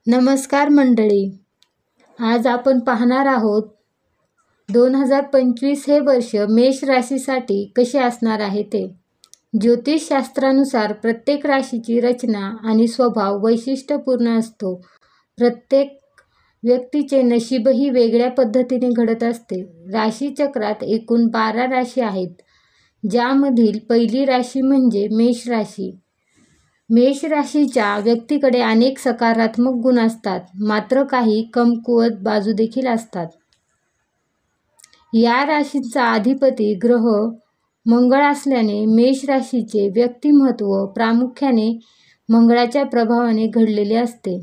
नमस्कार मंडळी, आज आपण पाहणार आहोत 2025 हे वर्ष मेष राशीसाठी कसे असणार आहे ते. ज्योतिषशास्त्रानुसार प्रत्येक राशीची रचना आणि स्वभाव वैशिष्ट्यपूर्ण असतो. प्रत्येक व्यक्तीचे नशीबही वेगळ्या पद्धतीने घडत असते. राशीचक्रात एकूण 12 राशी आहेत, ज्यामधील पहिली राशी म्हणजे मेष राशी. मेष राशीच्या व्यक्तीकडे अनेक सकारात्मक गुण असतात, मात्र काही कमकुवत बाजू देखील असतात. या राशीचा अधिपती ग्रह मंगळ असल्याने मेष राशीचे व्यक्तिमत्व प्रामुख्याने मंगळाच्या प्रभावाने घडलेले असते.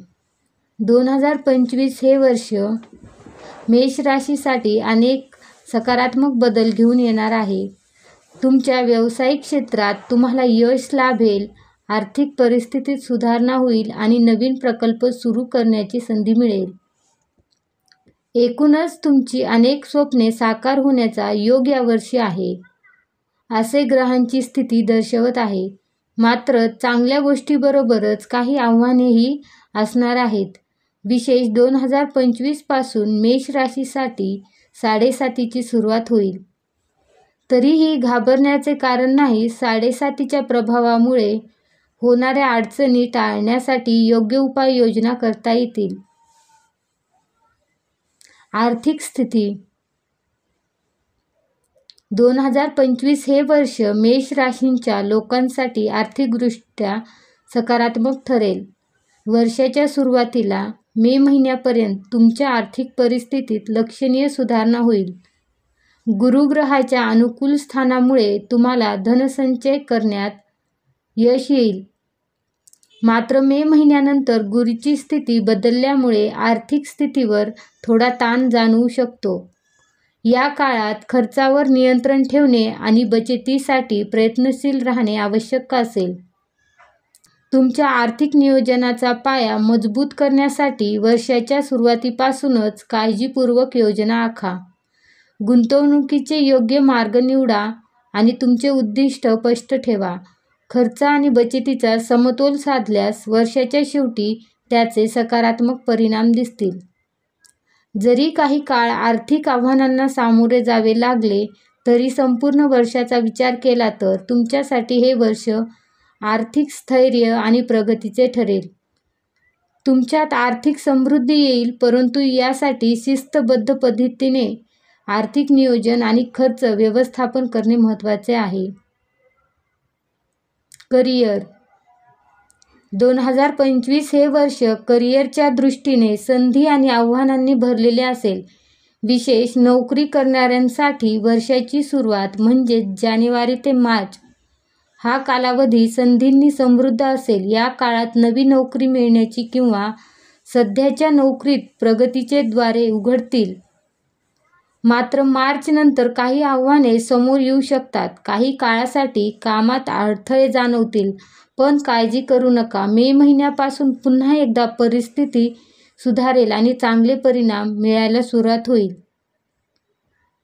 2025 हे वर्ष मेष राशीसाठी अनेक सकारात्मक बदल घेऊन येणार आहे. तुमच्या व्यावसायिक क्षेत्रात तुम्हाला यश लाभेल, आर्थिक परिस्थितीत सुधारणा होईल आणि नवीन प्रकल्प सुरू करण्याची संधी मिळेल. एकूणच तुमची अनेक स्वप्ने साकार होण्याचा योग यावर्षी आहे, असे ग्रहांची स्थिती दर्शवत आहे. मात्र चांगल्या गोष्टीबरोबरच काही आव्हानेही असणार आहेत. विशेष 2025 पासून मेष राशीसाठी साडेसातीची सुरुवात होईल. तरीही घाबरण्याचे कारण नाही. साडेसातीच्या प्रभावामुळे होणाऱ्या अडचणी टाळण्यासाठी योग्य उपाययोजना करता येतील. आर्थिक स्थिती 2025 हे वर्ष मेष राशीच्या लोकांसाठी आर्थिकदृष्ट्या सकारात्मक ठरेल. वर्षाच्या सुरुवातीला मे महिन्यापर्यंत तुमच्या आर्थिक परिस्थितीत लक्षणीय सुधारणा होईल. गुरुग्रहाच्या अनुकूल स्थानामुळे तुम्हाला धनसंचय करण्यात यश येईल. मात्र मे महिन्यानंतर गुरूची स्थिती बदलल्यामुळे आर्थिक स्थितीवर थोडा ताण जाणवू शकतो. या काळात खर्चावर नियंत्रण ठेवणे आणि बचतीसाठी प्रयत्नशील राहणे आवश्यक असेल. तुमच्या आर्थिक नियोजनाचा पाया मजबूत करण्यासाठी वर्षाच्या सुरुवातीपासूनच काळजीपूर्वक योजना आखा. गुंतवणुकीचे योग्य मार्ग निवडा आणि तुमचे उद्दिष्ट स्पष्ट ठेवा. खर्च आणि बचतीचा समतोल साधल्यास वर्षाच्या शेवटी त्याचे सकारात्मक परिणाम दिसतील. जरी काही काळ आर्थिक आव्हानांना सामोरे जावे लागले, तरी संपूर्ण वर्षाचा विचार केला तर तुमच्यासाठी हे वर्ष आर्थिक स्थैर्य आणि प्रगतीचे ठरेल. तुमच्यात आर्थिक समृद्धी येईल, परंतु यासाठी शिस्तबद्ध पद्धतीने आर्थिक नियोजन आणि खर्च व्यवस्थापन करणे महत्त्वाचे आहे. करिअर 2025 हे वर्ष करिअरच्या दृष्टीने संधी आणि आव्हानांनी भरलेले असेल. विशेष नोकरी करणाऱ्यांसाठी वर्षाची सुरुवात म्हणजे जानेवारी ते मार्च हा कालावधी संधींनी समृद्ध असेल. या काळात नवी नोकरी मिळण्याची किंवा सध्याच्या नोकरीत प्रगतीचे द्वारे उघडतील. मात्र मार्च नंतर काही आव्हाने समोर येऊ शकतात. काही काळासाठी कामात अडथळे जाणवतील, पण काळजी करू नका. मे महिन्यापासून पुन्हा एकदा परिस्थिती सुधारेल आणि चांगले परिणाम मिळायला सुरुवात होईल.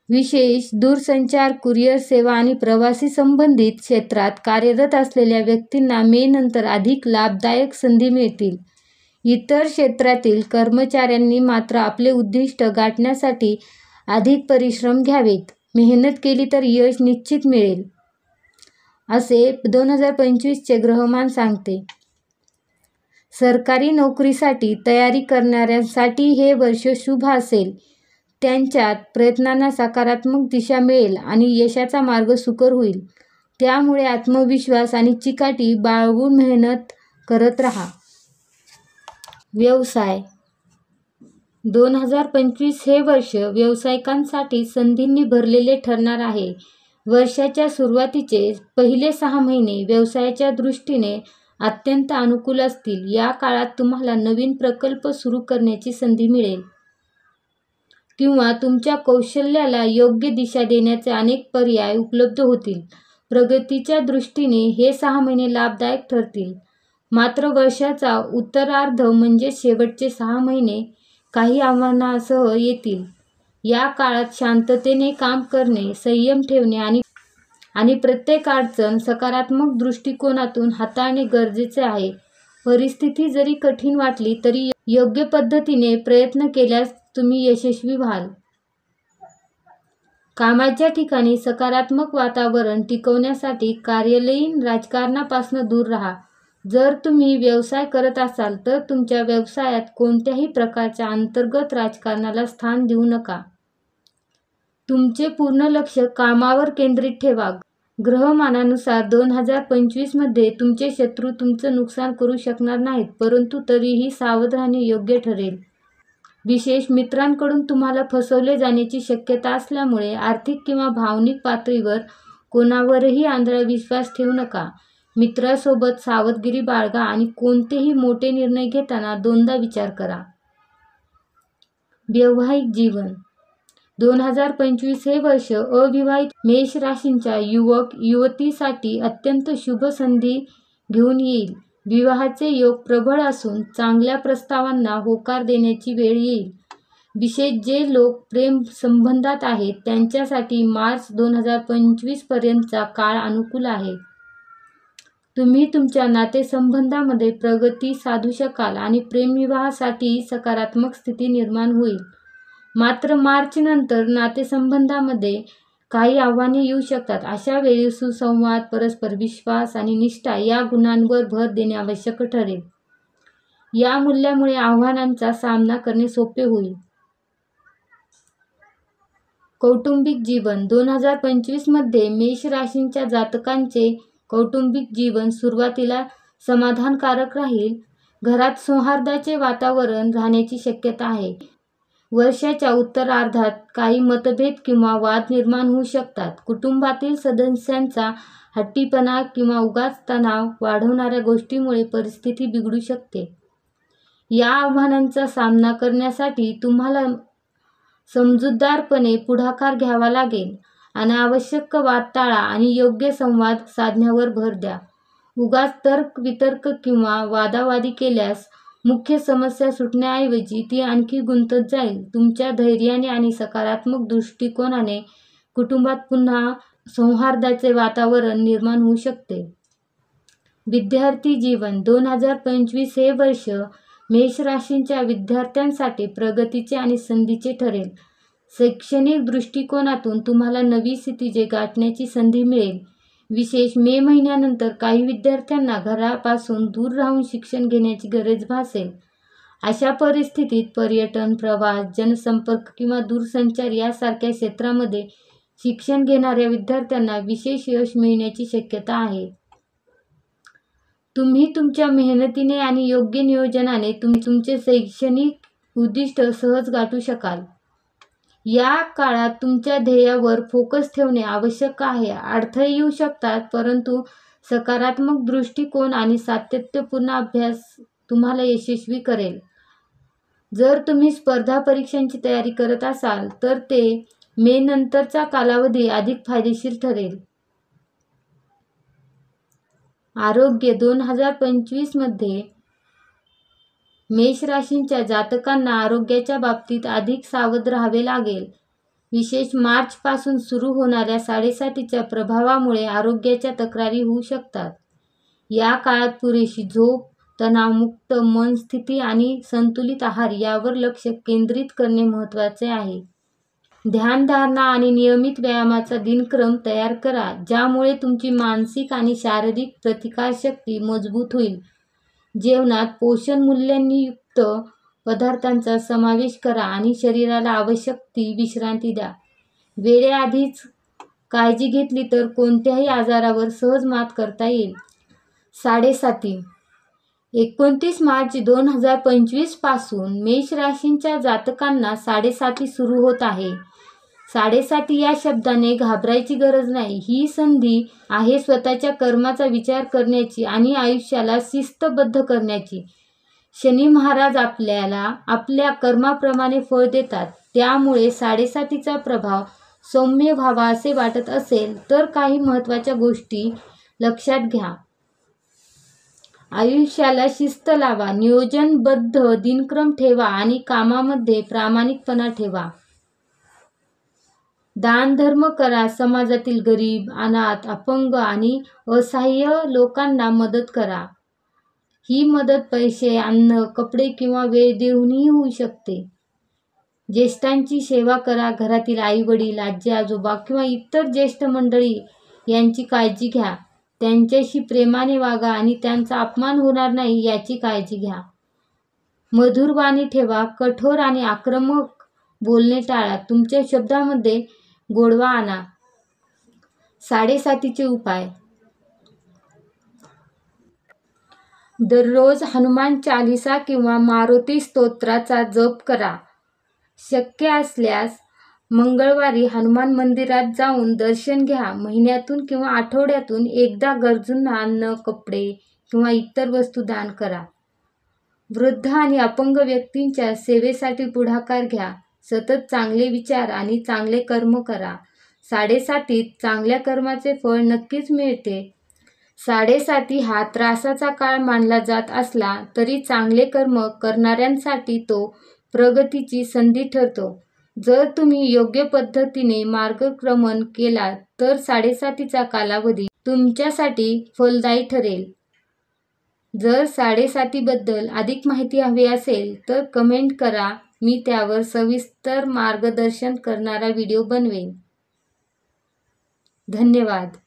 विशेष दूरसंचार, कुरिअर सेवा आणि प्रवासी संबंधित क्षेत्रात कार्यरत असलेल्या व्यक्तींना मे नंतर अधिक लाभदायक संधी मिळतील. इतर क्षेत्रातील कर्मचाऱ्यांनी मात्र आपले उद्दिष्ट गाठण्यासाठी अधिक परिश्रम घ्यावेत. मेहनत केली तर यश निश्चित मिळेल, असे 2025 चे ग्रहमान सांगते. सरकारी नोकरीसाठी तयारी करणाऱ्यांसाठी हे वर्ष शुभ असेल. त्यांच्यात प्रयत्नांना सकारात्मक दिशा मिळेल आणि यशाचा मार्ग सुकर होईल. त्यामुळे आत्मविश्वास आणि चिकाटी बाळगून मेहनत करत राहा. व्यवसाय 2025 हे वर्ष व्यावसायिकांसाठी संधींनी भरलेले ठरणार आहे. वर्षाच्या सुरुवातीचे पहिले 6 महिने व्यवसायाच्या दृष्टीने अत्यंत अनुकूल असतील. या काळात तुम्हाला नवीन प्रकल्प सुरू करण्याची संधी मिळेल किंवा तुमच्या कौशल्याला योग्य दिशा देण्याचे अनेक पर्याय उपलब्ध होतील. प्रगतीच्या दृष्टीने हे 6 महिने लाभदायक ठरतील. मात्र वर्षाचा उत्तरार्ध म्हणजे शेवटचे 6 महिने काही आव्हानांसह येतील. या काळात शांततेने काम करणे, संयम ठेवणे आणि प्रत्येक अडचण सकारात्मक दृष्टिकोनातून हाताळणे गरजेचे आहे. परिस्थिती जरी कठीण वाटली तरी योग्य पद्धतीने प्रयत्न केल्यास तुम्ही यशस्वी व्हाल. कामाच्या ठिकाणी सकारात्मक वातावरण टिकवण्यासाठी कार्यालयीन राजकारणापासून दूर राहा. जर तुम्ही व्यवसाय करत असाल तर तुमच्या व्यवसायात कोणत्याही प्रकारच्या अंतर्गत राजकारणाला स्थान देऊ नका. तुमचे पूर्ण लक्ष कामावर केंद्रित ठेवा. ग्रहमानानुसार 2025 मध्ये तुमचे शत्रू तुमचं नुकसान करू शकणार नाहीत, परंतु तरीही सावध राहणे योग्य ठरेल. विशेष मित्रांकडून तुम्हाला फसवले जाण्याची शक्यता असल्यामुळे आर्थिक किंवा भावनिक पातळीवर कोणावरही आंधळा विश्वास ठेवू नका. मित्रासोबत सावधगिरी बाळगा आणि कोणतेही मोठे निर्णय घेताना दोनदा विचार करा. वैवाहिक जीवन 2025 हे वर्ष अविवाहित मेष राशींच्या युवक युवतीसाठी अत्यंत शुभ संधी घेऊन येईल. विवाहाचे योग प्रबळ असून चांगल्या प्रस्तावांना होकार देण्याची वेळ येईल. विशेष जे लोक प्रेम संबंधात आहेत त्यांच्यासाठी मार्च 2025 पर्यंतचा काळ अनुकूल आहे. तुम्ही तुमच्या नातेसंबंधामध्ये प्रगती साधू शकाल आणि प्रेमविवाहासाठी सकारात्मक स्थिती निर्माण होईल. मात्र मार्च नंतर नातेसंबंधामध्ये काही आव्हाने येऊ शकतात. अशा वेळी सुसंवाद, परस्पर विश्वास आणि निष्ठा या गुणांवर भर देणे आवश्यक ठरेल. या मूल्यामुळे आव्हानांचा सामना करणे सोपे होईल. कौटुंबिक जीवन 2025 मध्ये मेष राशींच्या जातकांचे कौटुंबिक जीवन सुरुवातीला समाधानकारक राहील. घरात सौहार्दाचे वातावरण राहण्याची शक्यता आहे. वर्षाच्या उत्तरार्धात काही मतभेद किंवा वाद निर्माण होऊ शकतात. कुटुंबातील सदस्यांचा हट्टीपणा किंवा उगाच तणाव वाढवणाऱ्या गोष्टींमुळे परिस्थिती बिघडू शकते. या आव्हानांचा सामना करण्यासाठी तुम्हाला समजूतदारपणे पुढाकार घ्यावा लागेल. अनावश्यक वाद टाळा आणि योग्य संवाद साधण्यावर भर द्या. उगाच तर्क-वितर्क किंवा वादावादी केल्यास मुख्य समस्या सुटण्याऐवजी ती आणखी गुंतत जाईल. तुमच्या धैर्याने आणि सकारात्मक दृष्टिकोनाने कुटुंबात पुन्हा सौहार्दाचे वातावरण निर्माण होऊ शकते. विद्यार्थी जीवन 2025 हे वर्ष मेष राशींच्या विद्यार्थ्यांसाठी प्रगतीचे आणि संधीचे ठरेल. शैक्षणिक दृष्टिकोनातून तुम्हाला नवी क्षितिजे गाठण्याची संधी मिळेल. विशेष मे महिन्यानंतर काही विद्यार्थ्यांना घरापासून दूर राहून शिक्षण घेण्याची गरज भासेल. अशा परिस्थितीत पर्यटन, प्रवास, जनसंपर्क किंवा दूरसंचार यासारख्या क्षेत्रामध्ये शिक्षण घेणाऱ्या विद्यार्थ्यांना विशेष यश मिळण्याची शक्यता आहे. तुम्ही तुमच्या मेहनतीने आणि योग्य नियोजनाने तुमचे शैक्षणिक उद्दिष्ट सहज गाठू शकाल. या काळात तुमच्या ध्येयावर फोकस ठेवणे आवश्यक आहे. अडथळे येऊ शकतात, परंतु सकारात्मक दृष्टिकोन आणि सातत्यपूर्ण अभ्यास तुम्हाला यशस्वी करेल. जर तुम्ही स्पर्धा परीक्षांची तयारी करत असाल तर ते मे नंतरचा कालावधी अधिक फायदेशीर ठरेल. आरोग्य 2025 मध्ये मेष राशींच्या जातकांना आरोग्याच्या बाबतीत अधिक सावध राहावे लागेल. विशेष मार्च पासून सुरू होणाऱ्या साडेसातीच्या प्रभावामुळे आरोग्याच्या तक्रारी होऊ शकतात. या काळात पुरेशी झोप, तणावमुक्त मनस्थिती आणि संतुलित आहार यावर लक्ष केंद्रित करणे महत्त्वाचे आहे. ध्यानधारणा आणि नियमित व्यायामाचा दिनक्रम तयार करा, ज्यामुळे तुमची मानसिक आणि शारीरिक प्रतिकारशक्ती मजबूत होईल. जेवणात पोषण मूल्यांनी युक्त पदार्थांचा समावेश करा आणि शरीराला आवश्यक ती विश्रांती द्या. वेळेआधीच काळजी घेतली तर कोणत्याही आजारावर सहज मात करता येईल. साडेसाती 29 मार्च 2025 पासून मेष राशींच्या जातकांना साडेसाती सुरू होत आहे. साडेसाती या शब्दाने घाबरायची गरज नाही. ही संधी आहे स्वतःच्या कर्माचा विचार करण्याची आणि आयुष्याला शिस्तबद्ध करण्याची. शनी महाराज आपल्याला आपल्या कर्माप्रमाणे फळ देतात. त्यामुळे साडेसातीचा प्रभाव सौम्य व्हावा असे वाटत असेल तर काही महत्त्वाच्या गोष्टी लक्षात घ्या. आयुष्याला शिस्त लावा, नियोजनबद्ध दिनक्रम ठेवा आणि कामामध्ये प्रामाणिकपणा ठेवा. दानधर्म करा, समाजातील गरीब, अनाथ, अपंग आणि असहाय्य लोकांना मदत करा. ही मदत पैसे, अन्न, कपडे किंवा वेळ देऊनही होऊ शकते. ज्येष्ठांची सेवा करा. घरातील आई वडील, आजी आजोबा किंवा इतर ज्येष्ठ मंडळी यांची काळजी घ्या. त्यांच्याशी प्रेमाने वागा आणि त्यांचा अपमान होणार नाही याची काळजी घ्या. मधुर वाणी ठेवा. कठोर आणि आक्रमक बोलणे टाळा. तुमच्या शब्दामध्ये गोडवा आणा. 7:30चे उपाय. दररोज हनुमान चालीसा किंवा मारुती स्तोत्राचा जप करा. शक्य असल्यास मंगळवारी हनुमान मंदिरात जाऊन दर्शन घ्या. महिन्यातून किंवा आठवड्यातून एकदा गरजूंना अन्न, कपडे किंवा इतर वस्तू दान करा. वृद्ध आणि अपंग व्यक्तींच्या सेवेसाठी पुढाकार घ्या. सतत चांगले विचार आणि चांगले कर्म करा. 7:30 चांगल्या कर्माचे फळ नक्कीच मिळते. 7:30 हा त्रासाचा काळ मानला जात असला तरी चांगले कर्म करणाऱ्यांसाठी तो प्रगतीची संधी ठरतो. जर तुम्ही योग्य पद्धतीने मार्गक्रमण केला तर 7:30चा कालावधी तुमच्यासाठी फलदायी ठरेल. जर 7:30 बद्दल अधिक माहिती हवी असेल तर कमेंट करा. मी त्यावर सविस्तर मार्गदर्शन करणारा व्हिडिओ बनवेन. धन्यवाद.